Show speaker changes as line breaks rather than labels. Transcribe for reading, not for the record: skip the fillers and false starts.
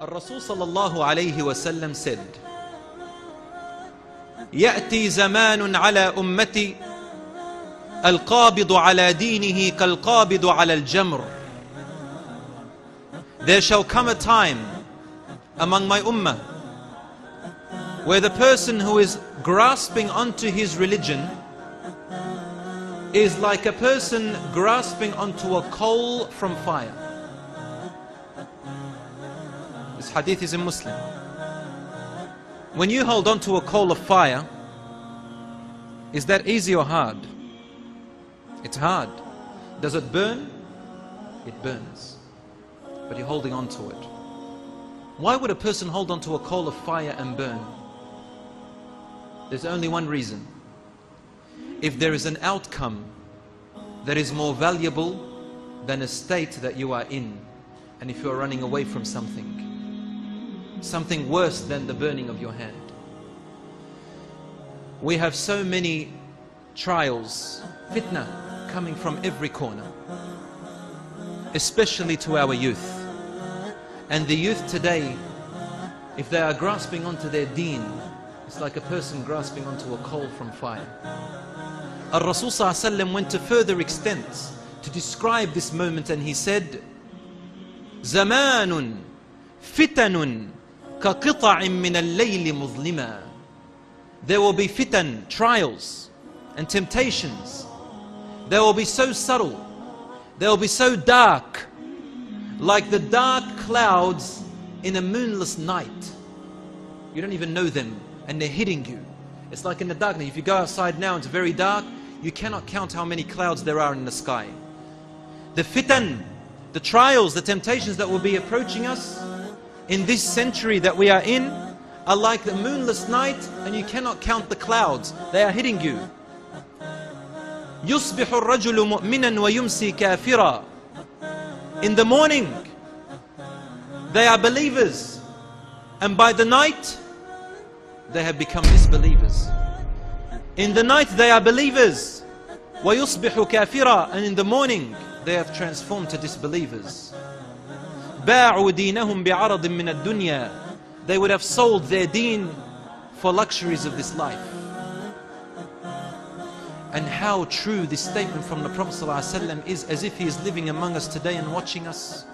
Rasul sallallahu alayhi wa sallam said, يأتي زمان على أمتي القابض على دينه كالقابض على الجمر. There shall come a time among my ummah where the person who is grasping onto his religion is like a person grasping onto a coal from fire. This hadith is in Muslim. When you hold on to a coal of fire, is that easy or hard? It's hard. Does it burn? It burns. But you're holding on to it. Why would a person hold on to a coal of fire and burn? There's only one reason. If there is an outcome that is more valuable than a state that you are in, and if you are running away from something worse than the burning of your hand. We have so many trials, fitna, coming from every corner, especially to our youth. And the youth today, if they are grasping onto their deen, it's like a person grasping onto a coal from fire. Rasul sallallahu alaihi wasallam went to further extents to describe this moment, and he said, زمان فتن كقطع من الليل مظلما. There will be fitan, trials and temptations. They will be so subtle, they will be so dark, like the dark clouds in a moonless night. You don't even know them and they're hitting you. It's like in the darkness. If you go outside now, it's very dark, you cannot count how many clouds there are in the sky. The fitan, the trials, the temptations that will be approaching us in this century that we are in are like the moonless night, and you cannot count the clouds. They are hitting you. يُصْبِحُ الرَّجُلُ مُؤْمِنًا وَيُمْسِي كَافِرًا. In the morning, they are believers, and by the night, they have become disbelievers. In the night, they are believers, وَيُصْبِحُ كَافِرًا. And in the morning, they have transformed to disbelievers. باعوا دينهم بعرض من الدنيا. They would have sold their deen for luxuries of this life. And how true this statement from the Prophet ﷺ is, as if he is living among us today and watching us.